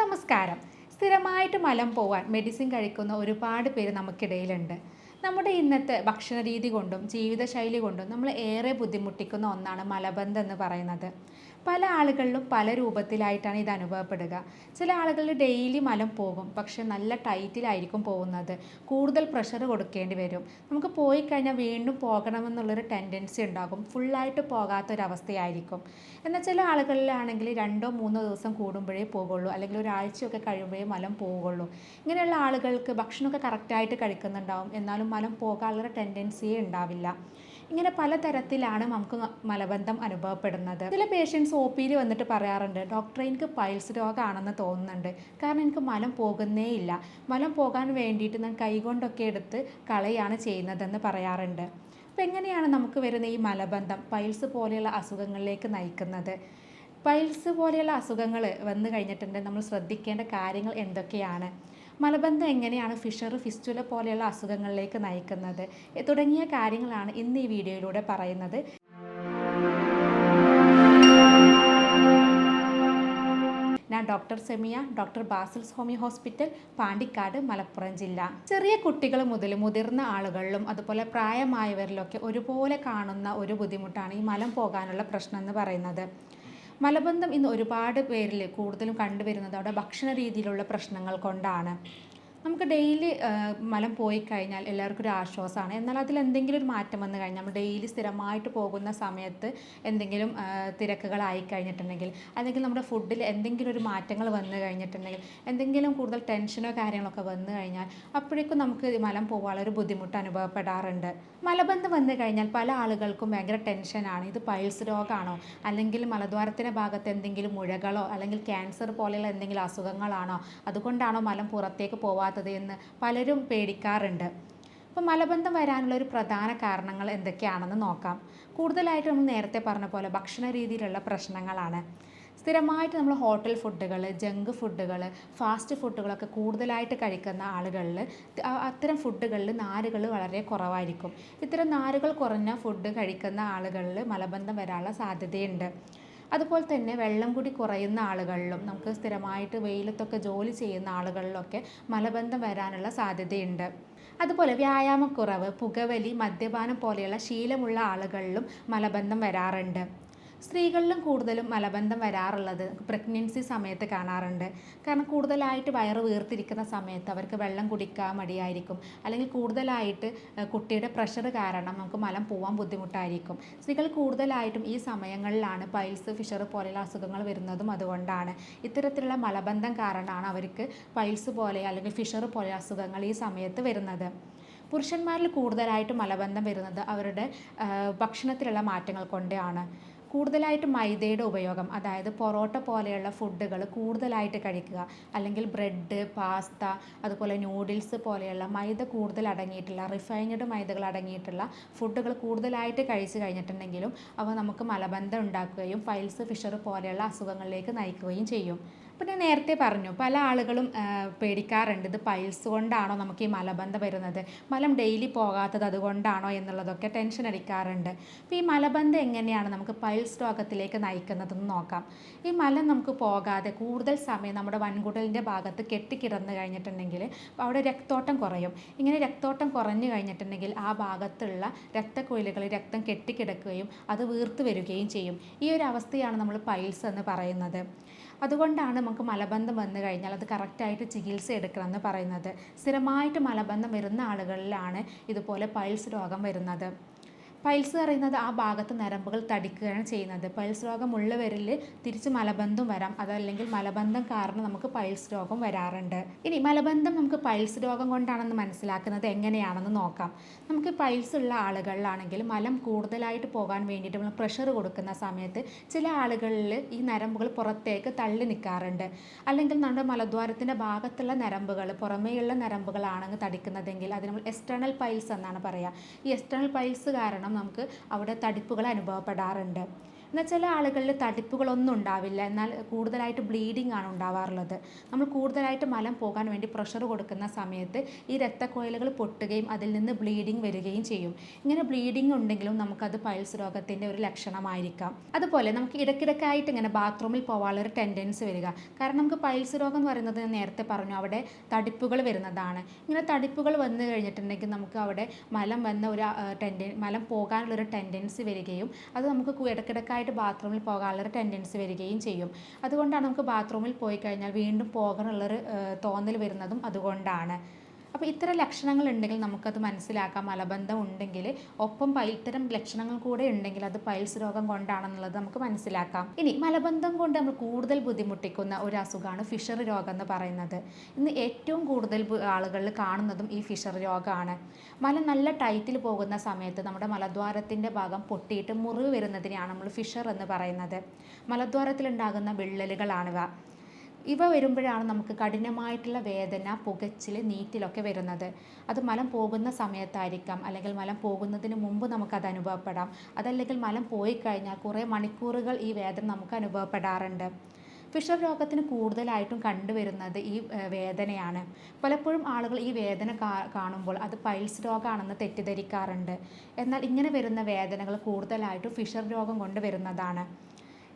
നമസ്കാരം. സ്ഥിരമായിട്ട് മലം പോവാൻ മെഡിസിൻ കഴിക്കുന്ന ഒരുപാട് പേര് നമുക്കിടയിലുണ്ട്. നമ്മുടെ ഇന്നത്തെ ഭക്ഷണ രീതി കൊണ്ടും ജീവിതശൈലി കൊണ്ടും നമ്മൾ ഏറെ ബുദ്ധിമുട്ടിക്കുന്ന ഒന്നാണ് മലബന്ധം എന്ന് പറയുന്നത്. പല ആളുകളിലും പല രൂപത്തിലായിട്ടാണ് ഇത് അനുഭവപ്പെടുക. ചില ആളുകളിൽ ഡെയിലി മലം പോകും, പക്ഷെ നല്ല ടൈറ്റിലായിരിക്കും പോകുന്നത്. കൂടുതൽ പ്രഷർ കൊടുക്കേണ്ടി വരും. നമുക്ക് പോയി കഴിഞ്ഞാൽ വീണ്ടും പോകണമെന്നുള്ളൊരു ടെൻഡൻസി ഉണ്ടാകും. ഫുള്ളായിട്ട് പോകാത്തൊരവസ്ഥയായിരിക്കും. എന്നാൽ ചില ആളുകളിലാണെങ്കിൽ 2-3 ദിവസം കൂടുമ്പോഴേ പോകുള്ളൂ, അല്ലെങ്കിൽ ഒരാഴ്ചയൊക്കെ കഴിയുമ്പോഴേ മലം പോവുകയുള്ളൂ. ഇങ്ങനെയുള്ള ആളുകൾക്ക് ഭക്ഷണമൊക്കെ കറക്റ്റായിട്ട് കഴിക്കുന്നുണ്ടാവും, എന്നാലും മലം പോകാനുള്ള ടെൻഡൻസിയേ ഉണ്ടാവില്ല. ഇങ്ങനെ പലതരത്തിലാണ് നമുക്ക് മലബന്ധം അനുഭവപ്പെടുന്നത്. ചില പേഷ്യൻസ് ഒ പിയിൽ വന്നിട്ട് പറയാറുണ്ട്, ഡോക്ടറെ എനിക്ക് പൈൽസ് രോഗമാണെന്ന് തോന്നുന്നുണ്ട്, കാരണം എനിക്ക് മലം പോകുന്നേ ഇല്ല. മലം പോകാൻ വേണ്ടിയിട്ട് ഞാൻ കൈകൊണ്ടൊക്കെ എടുത്ത് കളയാണ് ചെയ്യുന്നതെന്ന് പറയാറുണ്ട്. അപ്പോൾ എങ്ങനെയാണ് നമുക്ക് വരുന്ന ഈ മലബന്ധം പൈൽസ് പോലെയുള്ള അസുഖങ്ങളിലേക്ക് നയിക്കുന്നത്? പൈൽസ് പോലെയുള്ള അസുഖങ്ങൾ വന്നു കഴിഞ്ഞിട്ടുണ്ടെങ്കിൽ നമ്മൾ ശ്രദ്ധിക്കേണ്ട കാര്യങ്ങൾ എന്തൊക്കെയാണ്? മലബന്ധം എങ്ങനെയാണ് ഫിസ്റ്റുല പോലെയുള്ള അസുഖങ്ങളിലേക്ക് നയിക്കുന്നത് തുടങ്ങിയ കാര്യങ്ങളാണ് ഇന്ന് ഈ വീഡിയോയിലൂടെ പറയുന്നത്. ഞാൻ doctor Semiya, doctor Basil's homeo hospital, Pandikkad, Malappuram ജില്ല. ചെറിയ കുട്ടികൾ മുതൽ മുതിർന്ന ആളുകളിലും അതുപോലെ പ്രായമായവരിലൊക്കെ ഒരുപോലെ കാണുന്ന ഒരു ബുദ്ധിമുട്ടാണ് ഈ മലം പോകാനുള്ള പ്രശ്നം എന്ന് പറയുന്നത്. മലബന്ധം ഇന്ന് ഒരുപാട് പേരിൽ കൂടുതലും കണ്ടുവരുന്നത് അവിടെ ഭക്ഷണ രീതിയിലുള്ള പ്രശ്നങ്ങൾ കൊണ്ടാണ്. നമുക്ക് ഡെയിലി മലം പോയി കഴിഞ്ഞാൽ എല്ലാവർക്കും ഒരു ആശ്വാസമാണ്. എന്നാൽ അതിലെന്തെങ്കിലും ഒരു മാറ്റം വന്നു കഴിഞ്ഞാൽ നമ്മൾ ഡെയിലി സ്ഥിരമായിട്ട് പോകുന്ന സമയത്ത് എന്തെങ്കിലും തിരക്കുകളായി കഴിഞ്ഞിട്ടുണ്ടെങ്കിൽ, അല്ലെങ്കിൽ നമ്മുടെ ഫുഡിൽ എന്തെങ്കിലും ഒരു മാറ്റങ്ങൾ വന്നു കഴിഞ്ഞിട്ടുണ്ടെങ്കിൽ, എന്തെങ്കിലും കൂടുതൽ ടെൻഷനോ കാര്യങ്ങളൊക്കെ വന്നു കഴിഞ്ഞാൽ അപ്പോഴേക്കും നമുക്ക് മലം പോകാനുള്ള ഒരു ബുദ്ധിമുട്ട് അനുഭവപ്പെടാറുണ്ട്. മലബന്ധം വന്നു കഴിഞ്ഞാൽ പല ആളുകൾക്കും ഭയങ്കര ടെൻഷനാണ്. ഇത് പൈൽസ് രോഗമാണോ, അല്ലെങ്കിൽ മലദ്വാരത്തിൻ്റെ ഭാഗത്ത് എന്തെങ്കിലും മുഴകളോ അല്ലെങ്കിൽ ക്യാൻസർ പോലെയുള്ള എന്തെങ്കിലും അസുഖങ്ങളാണോ, അതുകൊണ്ടാണോ മലം പുറത്തേക്ക് പോവാത്തത് എന്ന് പലരും പേടിക്കാറുണ്ട്. അപ്പോൾ മലബന്ധം വരാനുള്ള ഒരു പ്രധാന കാരണങ്ങൾ എന്തൊക്കെയാണെന്ന് നോക്കാം. കൂടുതലായിട്ട് നമ്മൾ നേരത്തെ പറഞ്ഞ പോലെ ഭക്ഷണ രീതിയിലുള്ള പ്രശ്നങ്ങളാണ്. സ്ഥിരമായിട്ട് നമ്മൾ ഹോട്ടൽ ഫുഡുകൾ, ജങ്ക് ഫുഡുകൾ, ഫാസ്റ്റ് ഫുഡുകളൊക്കെ കൂടുതലായിട്ട് കഴിക്കുന്ന ആളുകളിൽ അത്തരം ഫുഡുകളിൽ നാരുകൾ വളരെ കുറവായിരിക്കും. ഇത്തരം നാരുകൾ കുറഞ്ഞ ഫുഡ് കഴിക്കുന്ന ആളുകളിൽ മലബന്ധം വരാനുള്ള സാധ്യതയുണ്ട്. അതുപോലെ തന്നെ വെള്ളം കൂടി കുറയുന്ന ആളുകളിലും, നമുക്ക് സ്ഥിരമായിട്ട് വെയിലത്തൊക്കെ ജോലി ചെയ്യുന്ന ആളുകളിലൊക്കെ മലബന്ധം വരാനുള്ള സാധ്യതയുണ്ട്. അതുപോലെ വ്യായാമക്കുറവ്, പുകവലി, മദ്യപാനം പോലെയുള്ള ശീലമുള്ള ആളുകളിലും മലബന്ധം വരാറുണ്ട്. സ്ത്രീകളിലും കൂടുതലും മലബന്ധം വരാറുള്ളത് പ്രഗ്നൻസി സമയത്ത് കാണാറുണ്ട്. കാരണം കൂടുതലായിട്ട് വയറ് വീർത്തിരിക്കുന്ന സമയത്ത് അവർക്ക് വെള്ളം കുടിക്കാൻ മടിയായിരിക്കും, അല്ലെങ്കിൽ കൂടുതലായിട്ട് കുട്ടിയുടെ പ്രഷർ കാരണം നമുക്ക് മലം പോകാൻ ബുദ്ധിമുട്ടായിരിക്കും. സ്ത്രീകൾ കൂടുതലായിട്ടും ഈ സമയങ്ങളിലാണ് പൈൽസ്, ഫിഷർ പോലെയുള്ള അസുഖങ്ങൾ വരുന്നതും അതുകൊണ്ടാണ്. ഇത്തരത്തിലുള്ള മലബന്ധം കാരണമാണ് അവർക്ക് പൈൽസ് പോലെ അല്ലെങ്കിൽ ഫിഷർ പോലെ അസുഖങ്ങൾ ഈ സമയത്ത് വരുന്നത്. പുരുഷന്മാരിൽ കൂടുതലായിട്ട് മലബന്ധം വരുന്നത് അവരുടെ ഭക്ഷണത്തിലുള്ള മാറ്റങ്ങൾ കൊണ്ടാണ്. കൂടുതലായിട്ട് മൈദയുടെ ഉപയോഗം, അതായത് പൊറോട്ട പോലെയുള്ള ഫുഡുകൾ കൂടുതലായിട്ട് കഴിക്കുക, അല്ലെങ്കിൽ ബ്രെഡ്, പാസ്ത, അതുപോലെ നൂഡിൽസ് പോലെയുള്ള മൈദ കൂടുതൽ അടങ്ങിയിട്ടുള്ള, റിഫൈൻഡ് മൈദകൾ അടങ്ങിയിട്ടുള്ള ഫുഡുകൾ കൂടുതലായിട്ട് കഴിച്ചു കഴിഞ്ഞിട്ടുണ്ടെങ്കിലും അവ നമുക്ക് മലബന്ധം ഉണ്ടാക്കുകയും പൈൽസ്, ഫിഷർ പോലെയുള്ള അസുഖങ്ങളിലേക്ക് നയിക്കുകയും ചെയ്യും. അപ്പോൾ ഞാൻ നേരത്തെ പറഞ്ഞു, പല ആളുകളും പേടിക്കാറുണ്ട്, ഇത് പൈൽസ് കൊണ്ടാണോ നമുക്ക് ഈ മലബന്ധം വരുന്നത്, മലം ഡെയിലി പോകാത്തത് അതുകൊണ്ടാണോ എന്നുള്ളതൊക്കെ ടെൻഷൻ അടിക്കാറുണ്ട്. അപ്പോൾ ഈ മലബന്ധം എങ്ങനെയാണ് നമുക്ക് പൈൽസ് രോഗത്തിലേക്ക് നയിക്കുന്നതെന്ന് നോക്കാം. ഈ മലം നമുക്ക് പോകാതെ കൂടുതൽ സമയം നമ്മുടെ വൻകുടലിൻ്റെ ഭാഗത്ത് കെട്ടിക്കിടന്ന് കഴിഞ്ഞിട്ടുണ്ടെങ്കിൽ അവിടെ രക്തോട്ടം കുറയും. ഇങ്ങനെ രക്തോട്ടം കുറഞ്ഞു കഴിഞ്ഞിട്ടുണ്ടെങ്കിൽ ആ ഭാഗത്തുള്ള രക്തക്കുഴലുകളിൽ രക്തം കെട്ടിക്കിടക്കുകയും അത് വീർത്ത് വരികയും ചെയ്യും. ഈ ഒരു അവസ്ഥയാണ് നമ്മൾ പൈൽസ് എന്ന് പറയുന്നത്. അതുകൊണ്ടാണ് നമുക്ക് മലബന്ധം വന്നു കഴിഞ്ഞാൽ അത് കറക്റ്റായിട്ട് ചികിത്സ എടുക്കണമെന്ന് പറയുന്നത്. സ്ഥിരമായിട്ട് മലബന്ധം വരുന്ന ആളുകളിലാണ് ഇതുപോലെ പൈൽസ് രോഗം വരുന്നത്. പൈൽസ് പറയുന്നത് ആ ഭാഗത്ത് നരമ്പുകൾ തടിക്കുകയാണ് ചെയ്യുന്നത്. പൈൽസ് രോഗമുള്ളവരിൽ തിരിച്ച് മലബന്ധം വരാം, അതല്ലെങ്കിൽ മലബന്ധം കാരണം നമുക്ക് പൈൽസ് രോഗം വരാറുണ്ട്. ഇനി മലബന്ധം നമുക്ക് പൈൽസ് രോഗം കൊണ്ടാണെന്ന് മനസ്സിലാക്കുന്നത് എങ്ങനെയാണെന്ന് നോക്കാം. നമുക്ക് പൈൽസ് ഉള്ള ആളുകളിലാണെങ്കിൽ മലം കൂടുതലായിട്ട് പോകാൻ വേണ്ടിയിട്ട് നമ്മൾ പ്രഷർ കൊടുക്കുന്ന സമയത്ത് ചില ആളുകളിൽ ഈ നരമ്പുകൾ പുറത്തേക്ക് തള്ളി നിൽക്കാറുണ്ട്. അല്ലെങ്കിൽ നമ്മുടെ മലദ്വാരത്തിൻ്റെ ഭാഗത്തുള്ള നരമ്പുകൾ, പുറമേയുള്ള നരമ്പുകളാണെങ്കിൽ തടിക്കുന്നതെങ്കിൽ അത് നമ്മൾ എക്സ്റ്റേണൽ പൈൽസ് എന്നാണ് പറയുക. ഈ എക്സ്റ്റേണൽ പൈൽസ് കാരണം നമുക്ക് അവിടെ തടിപ്പുകൾ അനുഭവപ്പെടാറുണ്ട്. എന്നാൽ ചില ആളുകളിൽ തടിപ്പുകളൊന്നും ഉണ്ടാവില്ല, എന്നാൽ കൂടുതലായിട്ട് ബ്ലീഡിംഗ് ആണ് ഉണ്ടാവാറുള്ളത്. നമ്മൾ കൂടുതലായിട്ട് മലം പോകാൻ വേണ്ടി പ്രഷർ കൊടുക്കുന്ന സമയത്ത് ഈ രക്തക്കുഴലുകൾ പൊട്ടുകയും അതിൽ നിന്ന് ബ്ലീഡിംഗ് വരികയും ചെയ്യും. ഇങ്ങനെ ബ്ലീഡിംഗ് ഉണ്ടെങ്കിലും നമുക്കത് പൈൽസ് രോഗത്തിൻ്റെ ഒരു ലക്ഷണമായിരിക്കാം. അതുപോലെ നമുക്ക് ഇടയ്ക്കിടയ്ക്കായിട്ട് ഇങ്ങനെ ബാത്റൂമിൽ പോകാനുള്ളൊരു ടെൻഡൻസി വരിക. കാരണം നമുക്ക് പൈൽസ് രോഗം എന്ന് പറയുന്നത് ഞാൻ നേരത്തെ പറഞ്ഞു, അവിടെ തടിപ്പുകൾ വരുന്നതാണ്. ഇങ്ങനെ തടിപ്പുകൾ വന്നു കഴിഞ്ഞിട്ടുണ്ടെങ്കിൽ നമുക്ക് അവിടെ മലം വന്ന ഒരു മലം പോകാനുള്ളൊരു ടെൻഡൻസി വരികയും അത് നമുക്ക് ഇടയ്ക്കിടയ്ക്കായിട്ട് ബാത്റൂമിൽ പോകാനുള്ളൊരു ടെൻഡൻസി വരികയും ചെയ്യും. അതുകൊണ്ടാണ് നമുക്ക് ബാത്റൂമിൽ പോയി കഴിഞ്ഞാൽ വീണ്ടും പോകാനുള്ളൊരു തോന്നൽ വരുന്നതും അതുകൊണ്ടാണ്. അപ്പോൾ ഇത്തരം ലക്ഷണങ്ങൾ ഉണ്ടെങ്കിൽ നമുക്കത് മനസ്സിലാക്കാം മലബന്ധം ഉണ്ടെങ്കിൽ. ഒപ്പം ഇത്തരം ലക്ഷണങ്ങൾ കൂടെ ഉണ്ടെങ്കിൽ അത് പൈൽസ് രോഗം കൊണ്ടാണെന്നുള്ളത് നമുക്ക് മനസ്സിലാക്കാം. ഇനി മലബന്ധം കൊണ്ട് നമ്മൾ കൂടുതൽ ബുദ്ധിമുട്ടിക്കുന്ന ഒരു അസുഖമാണ് ഫിഷർ രോഗം എന്ന് പറയുന്നത്. ഇന്ന് ഏറ്റവും കൂടുതൽ ആളുകളിൽ കാണുന്നതും ഈ ഫിഷർ രോഗമാണ്. മലം നല്ല ടൈറ്റിൽ പോകുന്ന സമയത്ത് നമ്മുടെ മലദ്വാരത്തിൻ്റെ ഭാഗം പൊട്ടിയിട്ട് മുറിവ് വരുന്നതിനെയാണ് നമ്മൾ ഫിഷർ എന്ന് പറയുന്നത്. മലദ്വാരത്തിലുണ്ടാകുന്ന വിള്ളലുകളാണിവ. ഇവ വരുമ്പോഴാണ് നമുക്ക് കഠിനമായിട്ടുള്ള വേദന, പുകച്ചിൽ, നീറ്റിലൊക്കെ വരുന്നത്. അത് മലം പോകുന്ന സമയത്തായിരിക്കാം, അല്ലെങ്കിൽ മലം പോകുന്നതിന് മുമ്പ് നമുക്കത് അനുഭവപ്പെടാം. അതല്ലെങ്കിൽ മലം പോയി കഴിഞ്ഞാൽ കുറേ മണിക്കൂറുകൾ ഈ വേദന നമുക്ക് അനുഭവപ്പെടാറുണ്ട്. ഫിഷർ രോഗത്തിന് കൂടുതലായിട്ടും കണ്ടുവരുന്നത് ഈ വേദനയാണ്. പലപ്പോഴും ആളുകൾ ഈ വേദന കാണുമ്പോൾ അത് പൈൽസ് രോഗമാണെന്ന് തെറ്റിദ്ധരിക്കാറുണ്ട്. എന്നാൽ ഇങ്ങനെ വരുന്ന വേദനകൾ കൂടുതലായിട്ടും ഫിഷർ രോഗം കൊണ്ട് വരുന്നതാണ്.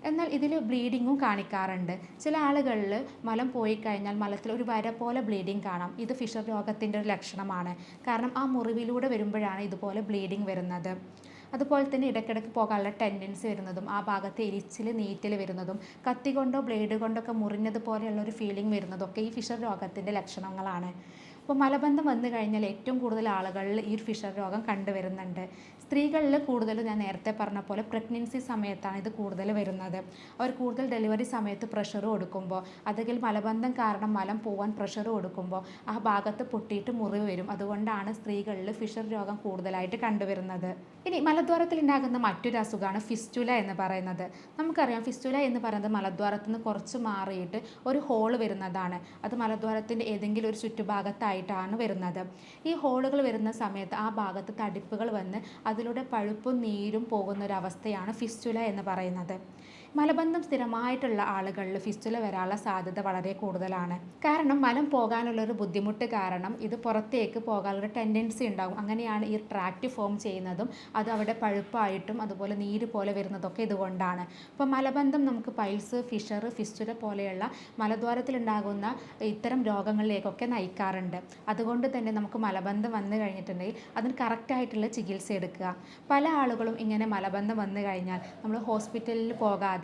എന്നാൽ ഇതിൽ ബ്ലീഡിങ്ങും കാണിക്കാറുണ്ട്. ചില ആളുകളിൽ മലം പോയി കഴിഞ്ഞാൽ മലത്തിൽ ഒരു വര പോലെ ബ്ലീഡിങ് കാണാം. ഇത് ഫിഷർ രോഗത്തിൻ്റെ ഒരു ലക്ഷണമാണ്. കാരണം ആ മുറിവിലൂടെ വരുമ്പോഴാണ് ഇതുപോലെ ബ്ലീഡിങ് വരുന്നത്. അതുപോലെ തന്നെ ഇടയ്ക്കിടയ്ക്ക് പോകാനുള്ള ടെൻഡൻസി വരുന്നതും ആ ഭാഗത്ത് എരിച്ചിൽ, നീറ്റൽ വരുന്നതും കത്തി കൊണ്ടോ ബ്ലേഡ് കൊണ്ടൊക്കെ മുറിഞ്ഞതുപോലെയുള്ള ഒരു ഫീലിംഗ് വരുന്നതൊക്കെ ഈ ഫിഷർ രോഗത്തിൻ്റെ ലക്ഷണങ്ങളാണ്. അപ്പോൾ മലബന്ധം വന്നു കഴിഞ്ഞാൽ ഏറ്റവും കൂടുതൽ ആളുകളിൽ ഈ ഫിഷർ രോഗം കണ്ടുവരുന്നുണ്ട്. സ്ത്രീകളിൽ കൂടുതൽ ഞാൻ നേരത്തെ പറഞ്ഞ പോലെ പ്രഗ്നൻസി സമയത്താണ് ഇത് കൂടുതൽ വരുന്നത്. അവർ കൂടുതൽ ഡെലിവറി സമയത്ത് പ്രഷർ കൊടുക്കുമ്പോൾ, അല്ലെങ്കിൽ മലബന്ധം കാരണം മലം പോകാൻ പ്രഷർ കൊടുക്കുമ്പോൾ ആ ഭാഗത്ത് പൊട്ടിയിട്ട് മുറിവ് വരും. അതുകൊണ്ടാണ് സ്ത്രീകളിൽ ഫിഷർ രോഗം കൂടുതലായിട്ട് കണ്ടുവരുന്നത്. ഇനി മലദ്വാരത്തിൽ ഉണ്ടാകുന്ന മറ്റൊരു അസുഖമാണ് ഫിസ്റ്റുല എന്ന് പറയുന്നത്. നമുക്കറിയാം ഫിസ്റ്റുല എന്ന് പറയുന്നത് മലദ്വാരത്തിൽ നിന്ന് കുറച്ച് മാറിയിട്ട് ഒരു ഹോള് വരുന്നതാണ്. അത് മലദ്വാരത്തിൻ്റെ ഏതെങ്കിലും ഒരു ചുറ്റുഭാഗത്തായിട്ടാണ് വരുന്നത്. ഈ ഹോളുകൾ വരുന്ന സമയത്ത് ആ ഭാഗത്ത് തടിപ്പുകൾ വന്ന് അതിലൂടെ പഴുപ്പും നീരും പോകുന്നൊരവസ്ഥയാണ് ഫിസ്റ്റുല എന്ന് പറയുന്നത്. മലബന്ധം സ്ഥിരമായിട്ടുള്ള ആളുകളിൽ ഫിസ്റ്റുല വരാനുള്ള സാധ്യത വളരെ കൂടുതലാണ്. കാരണം മലം പോകാനുള്ളൊരു ബുദ്ധിമുട്ട് കാരണം ഇത് പുറത്തേക്ക് പോകാനുള്ളൊരു ടെൻഡൻസി ഉണ്ടാകും. അങ്ങനെയാണ് ഈ ട്രാക്റ്റ് ഫോം ചെയ്യുന്നതും അത് അവിടെ പഴുപ്പായിട്ടും അതുപോലെ നീര് പോലെ വരുന്നതൊക്കെ ഇതുകൊണ്ടാണ്. അപ്പോൾ മലബന്ധം നമുക്ക് പൈൽസ്, ഫിഷർ, ഫിസ്റ്റുല പോലെയുള്ള മലദ്വാരത്തിലുണ്ടാകുന്ന ഇത്തരം രോഗങ്ങളിലേക്കൊക്കെ നയിക്കാറുണ്ട്. അതുകൊണ്ട് തന്നെ നമുക്ക് മലബന്ധം വന്നു കഴിഞ്ഞിട്ടുണ്ടെങ്കിൽ അതിന് കറക്റ്റായിട്ടുള്ള ചികിത്സ എടുക്കുക. പല ആളുകളും ഇങ്ങനെ മലബന്ധം വന്നു കഴിഞ്ഞാൽ നമ്മൾ ഹോസ്പിറ്റലിൽ പോകാതെ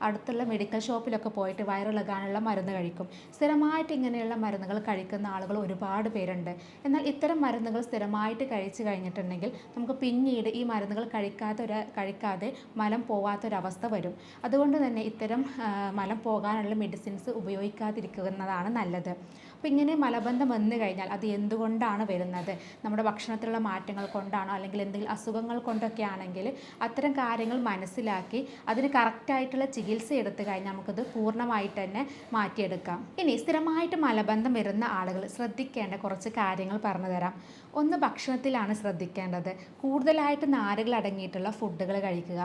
അടുത്തുള്ള മെഡിക്കൽ ഷോപ്പിലൊക്കെ പോയിട്ട് വയറിളകാനുള്ള മരുന്ന് കഴിക്കും. സ്ഥിരമായിട്ട് ഇങ്ങനെയുള്ള മരുന്നുകൾ കഴിക്കുന്ന ആളുകൾ ഒരുപാട് പേരുണ്ട്. എന്നാൽ ഇത്തരം മരുന്നുകൾ സ്ഥിരമായിട്ട് കഴിച്ചു കഴിഞ്ഞിട്ടുണ്ടെങ്കിൽ നമുക്ക് പിന്നീട് ഈ മരുന്നുകൾ കഴിക്കാതെ മലം പോവാത്തൊരവസ്ഥ വരും. അതുകൊണ്ട് തന്നെ ഇത്തരം മലം പോകാനുള്ള മെഡിസിൻസ് ഉപയോഗിക്കാതിരിക്കുന്നതാണ് നല്ലത്. അപ്പോൾ ഇങ്ങനെ മലബന്ധം വന്നു കഴിഞ്ഞാൽ അത് എന്തുകൊണ്ടാണ് വരുന്നത്, നമ്മുടെ ഭക്ഷണത്തിലുള്ള മാറ്റങ്ങൾ കൊണ്ടാണോ അല്ലെങ്കിൽ എന്തെങ്കിലും അസുഖങ്ങൾ കൊണ്ടൊക്കെ ആണെങ്കിൽ അത്തരം കാര്യങ്ങൾ മനസ്സിലാക്കി അതിന് കറക്റ്റായിട്ടുള്ള ചികിത്സ എടുത്തു കഴിഞ്ഞാൽ നമുക്കത് പൂർണ്ണമായിട്ട് തന്നെ മാറ്റിയെടുക്കാം. ഇനി സ്ഥിരമായിട്ട് മലബന്ധം വരുന്ന ആളുകൾ ശ്രദ്ധിക്കേണ്ട കുറച്ച് കാര്യങ്ങൾ പറഞ്ഞു തരാം. ഒന്ന്, ഭക്ഷണത്തിലാണ് ശ്രദ്ധിക്കേണ്ടത്. കൂടുതലായിട്ട് നാരുകൾ അടങ്ങിയിട്ടുള്ള ഫുഡുകൾ കഴിക്കുക.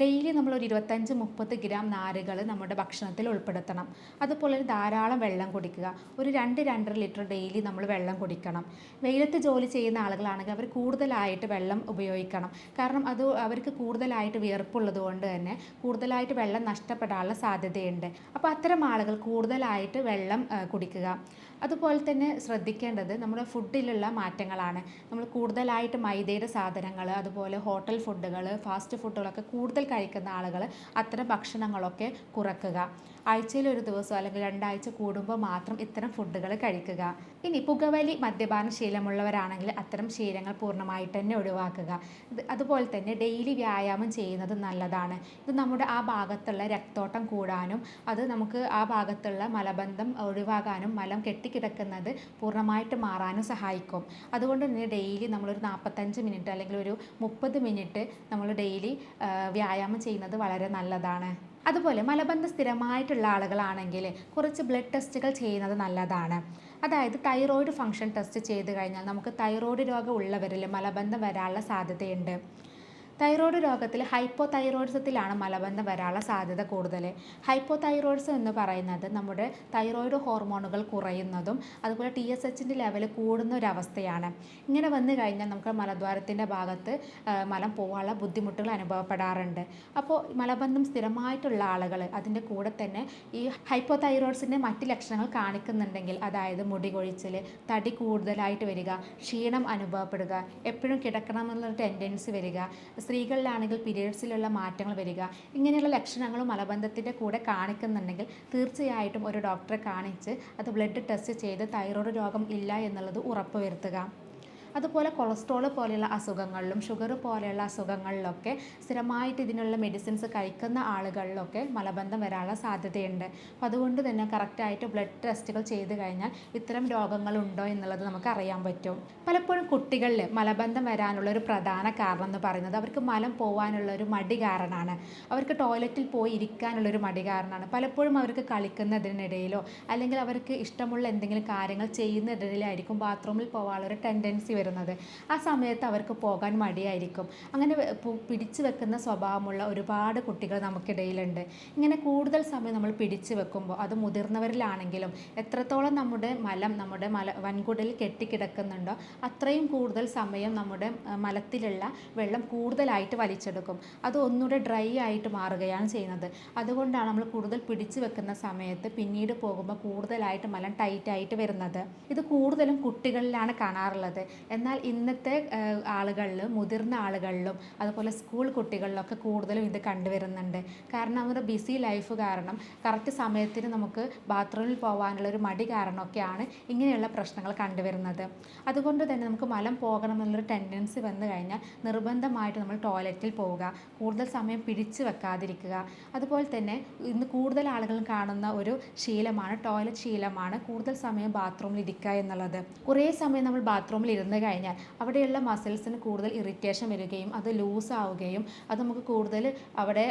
ഡെയിലി നമ്മൾ ഒരു 25-30 ഗ്രാം നാരുകൾ നമ്മുടെ ഭക്ഷണത്തിൽ ഉൾപ്പെടുത്തണം. അതുപോലെ ധാരാളം വെള്ളം കുടിക്കുക. ഒരു 2-2.5 ലിറ്റർ ഡെയിലി നമ്മൾ വെള്ളം കുടിക്കണം. വെയിലത്ത് ജോലി ചെയ്യുന്ന ആളുകളാണെങ്കിൽ അവർ കൂടുതലായിട്ട് വെള്ളം ഉപയോഗിക്കണം. കാരണം അത് അവർക്ക് കൂടുതലായിട്ട് വിയർപ്പുള്ളത് കൊണ്ട് തന്നെ കൂടുതലായിട്ട് വെള്ളം നഷ്ടപ്പെടാനുള്ള സാധ്യതയുണ്ട്. അപ്പോൾ അത്തരം ആളുകൾ കൂടുതലായിട്ട് വെള്ളം കുടിക്കുക. അതുപോലെ തന്നെ ശ്രദ്ധിക്കേണ്ടത് നമ്മുടെ ഫുഡിലുള്ള മാറ്റങ്ങളാണ്. നമ്മൾ കൂടുതലായിട്ട് മൈദയുടെ സാധനങ്ങൾ, അതുപോലെ ഹോട്ടൽ ഫുഡുകൾ, ഫാസ്റ്റ് ഫുഡുകളൊക്കെ കൂടുതൽ കഴിക്കുന്ന ആളുകൾ അത്തരം ഭക്ഷണങ്ങളൊക്കെ കുറയ്ക്കുക. ആഴ്ചയിൽ ഒരു ദിവസം അല്ലെങ്കിൽ 2 ആഴ്ച കൂടുമ്പോൾ മാത്രം ഇത്തരം ഫുഡുകൾ കഴിക്കുക. ഇനി പുകവലി, മദ്യപാന ശീലമുള്ളവരാണെങ്കിൽ അത്തരം ശീലങ്ങൾ പൂർണ്ണമായിട്ട് തന്നെ ഒഴിവാക്കുക. അതുപോലെ തന്നെ ഡെയിലി വ്യായാമം ചെയ്യുന്നത് നല്ലതാണ്. ഇത് നമ്മുടെ ആ ഭാഗത്തുള്ള രക്തോട്ടം കൂടാനും അത് നമുക്ക് ആ ഭാഗത്തുള്ള മലബന്ധം ഒഴിവാകാനും മലം കെട്ടിക്കിടക്കുന്നത് പൂർണ്ണമായിട്ട് മാറാനും സഹായിക്കും. അതുകൊണ്ട് തന്നെ ഡെയിലി നമ്മളൊരു 45 മിനിറ്റ് അല്ലെങ്കിൽ ഒരു 30 മിനിറ്റ് നമ്മൾ ഡെയിലി വ്യായാമം ചെയ്യുന്നത് വളരെ നല്ലതാണ്. അതുപോലെ മലബന്ധം സ്ഥിരമായിട്ടുള്ള ആളുകളാണെങ്കിൽ കുറച്ച് ബ്ലഡ് ടെസ്റ്റുകൾ ചെയ്യുന്നത് നല്ലതാണ്. അതായത് തൈറോയ്ഡ് ഫംഗ്ഷൻ ടെസ്റ്റ് ചെയ്ത് കഴിഞ്ഞാൽ നമുക്ക് തൈറോയ്ഡ് രോഗം ഉള്ളവരിൽ മലബന്ധം വരാനുള്ള സാധ്യതയുണ്ട്. തൈറോയ്ഡ് രോഗത്തിൽ ഹൈപ്പോതൈറോയിഡിസത്തിലാണ് മലബന്ധം വരാനുള്ള സാധ്യത കൂടുതൽ. ഹൈപ്പോതൈറോയിഡിസം എന്ന് പറയുന്നത് നമ്മുടെ തൈറോയ്ഡ് ഹോർമോണുകൾ കുറയുന്നതും അതുപോലെ TSHൻ്റെ ലെവൽ കൂടുന്ന ഒരു അവസ്ഥയാണ്. ഇങ്ങനെ വന്നു കഴിഞ്ഞാൽ നമുക്ക് മലദ്വാരത്തിൻ്റെ ഭാഗത്ത് മലം പോകാനുള്ള ബുദ്ധിമുട്ടുകൾ അനുഭവപ്പെടാറുണ്ട്. അപ്പോൾ മലബന്ധം സ്ഥിരമായിട്ടുള്ള ആളുകൾ അതിൻ്റെ കൂടെ തന്നെ ഈ ഹൈപ്പോതൈറോയിഡ്സിൻ്റെ മറ്റ് ലക്ഷണങ്ങൾ കാണിക്കുന്നുണ്ടെങ്കിൽ, അതായത് മുടി കൊഴിച്ചിൽ, തടി കൂടുതലായിട്ട് വരിക, ക്ഷീണം അനുഭവപ്പെടുക, എപ്പോഴും കിടക്കണം എന്നുള്ളൊരു ടെൻഡൻസി വരിക, സ്ത്രീകളിലാണെങ്കിൽ പീരിയഡ്സിലുള്ള മാറ്റങ്ങൾ വരിക, ഇങ്ങനെയുള്ള ലക്ഷണങ്ങളും മലബന്ധത്തിൻ്റെ കൂടെ കാണിക്കുന്നുണ്ടെങ്കിൽ തീർച്ചയായിട്ടും ഒരു ഡോക്ടറെ കാണിച്ച് അത് ബ്ലഡ് ടെസ്റ്റ് ചെയ്ത് തൈറോയ്ഡ് രോഗം ഇല്ല എന്നുള്ളത് ഉറപ്പുവരുത്തുക. അതുപോലെ കൊളസ്ട്രോൾ പോലെയുള്ള അസുഖങ്ങളിലും ഷുഗർ പോലെയുള്ള അസുഖങ്ങളിലൊക്കെ സ്ഥിരമായിട്ട് ഇതിനുള്ള മെഡിസിൻസ് കഴിക്കുന്ന ആളുകളിലൊക്കെ മലബന്ധം വരാനുള്ള സാധ്യതയുണ്ട്. അപ്പോൾ അതുകൊണ്ട് തന്നെ കറക്റ്റായിട്ട് ബ്ലഡ് ടെസ്റ്റുകൾ ചെയ്ത് കഴിഞ്ഞാൽ ഇത്തരം രോഗങ്ങളുണ്ടോ എന്നുള്ളത് നമുക്ക് അറിയാൻ പറ്റും. പലപ്പോഴും കുട്ടികളിൽ മലബന്ധം വരാനുള്ള ഒരു പ്രധാന കാരണം എന്ന് പറയുന്നത് അവർക്ക് മലം പോകാനുള്ള ഒരു മടി കാരണമാണ്. അവർക്ക് ടോയ്ലറ്റിൽ പോയി ഇരിക്കാനുള്ളൊരു മടി കാരണമാണ്. പലപ്പോഴും അവർക്ക് കളിക്കുന്നതിനിടയിലോ അല്ലെങ്കിൽ അവർക്ക് ഇഷ്ടമുള്ള എന്തെങ്കിലും കാര്യങ്ങൾ ചെയ്യുന്നതിനിടയിലായിരിക്കും ബാത്റൂമിൽ പോകാനുള്ളൊരു ടെൻഡൻസി വരുന്നത്. ആ സമയത്ത് അവർക്ക് പോകാൻ മടിയായിരിക്കും. അങ്ങനെ പിടിച്ചു വെക്കുന്ന സ്വഭാവമുള്ള ഒരുപാട് കുട്ടികൾ നമുക്കിടയിലുണ്ട്. ഇങ്ങനെ കൂടുതൽ സമയം നമ്മൾ പിടിച്ചു വെക്കുമ്പോൾ അത് മുതിർന്നവരിലാണെങ്കിലും എത്രത്തോളം നമ്മുടെ വൻകുടലിൽ കെട്ടിക്കിടക്കുന്നുണ്ടോ അത്രയും കൂടുതൽ സമയം നമ്മുടെ മലത്തിലുള്ള വെള്ളം കൂടുതലായിട്ട് വലിച്ചെടുക്കും. അത് ഒന്നുകൂടെ ഡ്രൈ ആയിട്ട് മാറുകയാണ് ചെയ്യുന്നത്. അതുകൊണ്ടാണ് നമ്മൾ കൂടുതൽ പിടിച്ചു വെക്കുന്ന സമയത്ത് പിന്നീട് പോകുമ്പോൾ കൂടുതലായിട്ട് മലം ടൈറ്റായിട്ട് വരുന്നത്. ഇത് കൂടുതലും കുട്ടികളിലാണ് കാണാറുള്ളത്. എന്നാൽ ഇന്നത്തെ ആളുകളിൽ, മുതിർന്ന ആളുകളിലും അതുപോലെ സ്കൂൾ കുട്ടികളിലൊക്കെ കൂടുതലും ഇത് കണ്ടുവരുന്നുണ്ട്. കാരണം അവരുടെ ബിസി ലൈഫ് കാരണം കറക്റ്റ് സമയത്തിന് നമുക്ക് ബാത്റൂമിൽ പോകാനുള്ള ഒരു മടി കാരണമൊക്കെയാണ് ഇങ്ങനെയുള്ള പ്രശ്നങ്ങൾ കണ്ടുവരുന്നത്. അതുകൊണ്ട് തന്നെ നമുക്ക് മലം പോകണം എന്നുള്ളൊരു ടെൻഡൻസി വന്നു കഴിഞ്ഞാൽ നിർബന്ധമായിട്ട് നമ്മൾ ടോയ്ലറ്റിൽ പോവുക, കൂടുതൽ സമയം പിടിച്ചു വെക്കാതിരിക്കുക. അതുപോലെ തന്നെ ഇന്ന് കൂടുതൽ ആളുകൾ കാണുന്ന ഒരു ശീലമാണ്, ടോയ്ലറ്റ് ശീലമാണ് കൂടുതൽ സമയം ബാത്റൂമിൽ ഇരിക്കുക എന്നുള്ളത്. കുറേ സമയം നമ്മൾ ബാത്റൂമിൽ ഇരുന്ന് കഴിഞ്ഞാൽ അവിടെയുള്ള മസിൽസിന് കൂടുതൽ ഇറിറ്റേഷൻ വരികയും അത് ലൂസ് ആവുകയും അത് നമുക്ക് കൂടുതൽ അവിടെ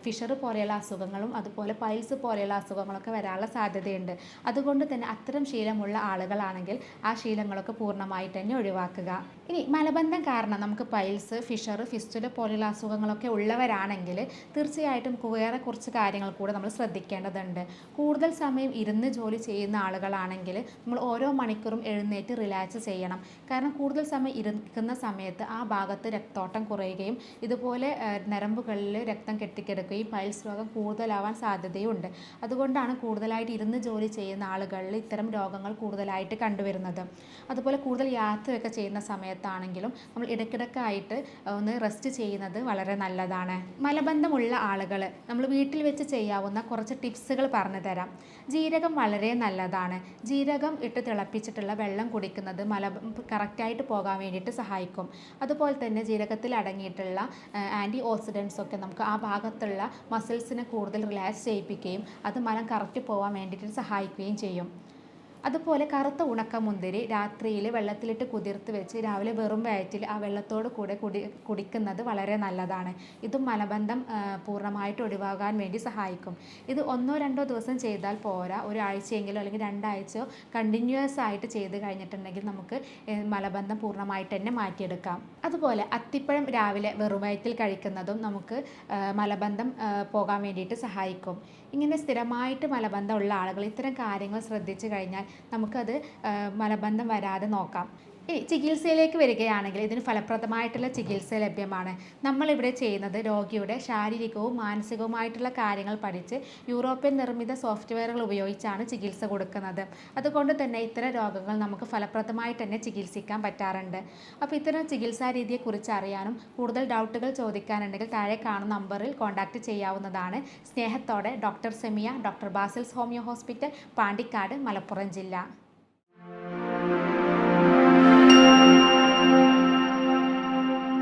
ഫിഷർ പോലെയുള്ള അസുഖങ്ങളും അതുപോലെ പൈൽസ് പോലെയുള്ള അസുഖങ്ങളൊക്കെ വരാനുള്ള സാധ്യതയുണ്ട്. അതുകൊണ്ട് തന്നെ അത്തരം ശീലമുള്ള ആളുകളാണെങ്കിൽ ആ ശീലങ്ങളൊക്കെ പൂർണ്ണമായിട്ട് തന്നെ ഒഴിവാക്കുക. ഇനി മലബന്ധം കാരണം നമുക്ക് പൈൽസ്, ഫിഷർ, ഫിസ്റ്റുല പോലെയുള്ള അസുഖങ്ങളൊക്കെ ഉള്ളവരാണെങ്കിൽ തീർച്ചയായിട്ടും വേറെ കുറച്ച് കാര്യങ്ങൾ കൂടെ നമ്മൾ ശ്രദ്ധിക്കേണ്ടതുണ്ട്. കൂടുതൽ സമയം ഇരുന്ന് ജോലി ചെയ്യുന്ന ആളുകളാണെങ്കിൽ നമ്മൾ ഓരോ മണിക്കൂറും എഴുന്നേറ്റ് റിലാക്സ് ചെയ്യണം. കാരണം കൂടുതൽ സമയം ഇരിക്കുന്ന സമയത്ത് ആ ഭാഗത്ത് രക്തോട്ടം കുറയുകയും ഇതുപോലെ നരമ്പുകളിൽ രക്തം കെട്ടിക്കിടക്കുകയും പൈൽസ് രോഗം കൂടുതലാവാൻ സാധ്യതയുണ്ട്. അതുകൊണ്ടാണ് കൂടുതലായിട്ട് ഇരുന്ന് ജോലി ചെയ്യുന്ന ആളുകളിൽ ഇത്തരം രോഗങ്ങൾ കൂടുതലായിട്ട് കണ്ടുവരുന്നത്. അതുപോലെ കൂടുതൽ യാത്രയൊക്കെ ചെയ്യുന്ന സമയത്താണെങ്കിലും നമ്മൾ ഇടയ്ക്കിടയ്ക്കായിട്ട് ഒന്ന് റെസ്റ്റ് ചെയ്യുന്നത് വളരെ നല്ലതാണ്. മലബന്ധമുള്ള ആളുകൾ നമ്മൾ വീട്ടിൽ വെച്ച് ചെയ്യാവുന്ന കുറച്ച് ടിപ്സുകൾ പറഞ്ഞു തരാം. ജീരകം വളരെ നല്ലതാണ്. ജീരകം ഇട്ട് തിളപ്പിച്ചിട്ടുള്ള വെള്ളം കുടിക്കുന്നത് കറക്റ്റായിട്ട് പോകാൻ വേണ്ടിയിട്ട് സഹായിക്കും. അതുപോലെ തന്നെ ജീരകത്തിൽ അടങ്ങിയിട്ടുള്ള ആൻറ്റി ഓക്സിഡൻസ് ഒക്കെ നമുക്ക് ആ ഭാഗത്തുള്ള മസിൽസിനെ കൂടുതൽ റിലാക്സ് ചെയ്യിപ്പിക്കുകയും അത് മലം കറക്റ്റ് പോകാൻ വേണ്ടിയിട്ട് സഹായിക്കുകയും ചെയ്യും. അതുപോലെ കറുത്ത ഉണക്കമുന്തിരി രാത്രിയിൽ വെള്ളത്തിലിട്ട് കുതിർത്ത് വെച്ച് രാവിലെ വെറും വയറ്റിൽ ആ വെള്ളത്തോട് കൂടെ കുടിക്കുന്നത് വളരെ നല്ലതാണ്. ഇതും മലബന്ധം പൂർണ്ണമായിട്ട് ഒഴിവാകാൻ വേണ്ടി സഹായിക്കും. ഇത് 1-2 ദിവസം ചെയ്താൽ പോരാ, ഒരാഴ്ചയെങ്കിലോ അല്ലെങ്കിൽ 2 ആഴ്ചയോ കണ്ടിന്യൂസ് ആയിട്ട് ചെയ്ത് കഴിഞ്ഞിട്ടുണ്ടെങ്കിൽ നമുക്ക് മലബന്ധം പൂർണ്ണമായിട്ട് തന്നെ മാറ്റിയെടുക്കാം. അതുപോലെ അത്തിപ്പഴം രാവിലെ വെറും വയറ്റിൽ കഴിക്കുന്നതും നമുക്ക് മലബന്ധം പോകാൻ വേണ്ടിയിട്ട് സഹായിക്കും. ഇങ്ങനെ സ്ഥിരമായിട്ട് മലബന്ധമുള്ള ആളുകൾ ഇത്തരം കാര്യങ്ങൾ ശ്രദ്ധിച്ചു കഴിഞ്ഞാൽ നമുക്കത് മലബന്ധം വരാതെ നോക്കാം. ഇനി ചികിത്സയിലേക്ക് വരികയാണെങ്കിൽ ഇതിന് ഫലപ്രദമായിട്ടുള്ള ചികിത്സ ലഭ്യമാണ്. നമ്മളിവിടെ ചെയ്യുന്നത് രോഗിയുടെ ശാരീരികവും മാനസികവുമായിട്ടുള്ള കാര്യങ്ങൾ പഠിച്ച് യൂറോപ്യൻ നിർമ്മിത സോഫ്റ്റ്വെയറുകൾ ഉപയോഗിച്ചാണ് ചികിത്സ കൊടുക്കുന്നത്. അതുകൊണ്ട് തന്നെ ഇത്തരം രോഗങ്ങൾ നമുക്ക് ഫലപ്രദമായിട്ട് തന്നെ ചികിത്സിക്കാൻ പറ്റാറുണ്ട്. അപ്പോൾ ഇത്തരം ചികിത്സാ രീതിയെക്കുറിച്ച് അറിയാനും കൂടുതൽ ഡൗട്ടുകൾ ചോദിക്കാനുണ്ടെങ്കിൽ താഴെ കാണുന്ന നമ്പറിൽ കോൺടാക്റ്റ് ചെയ്യാവുന്നതാണ്. സ്നേഹത്തോടെ doctor Semiya, doctor Basil's homeo hospital, Pandikkad, Malappuram ജില്ല.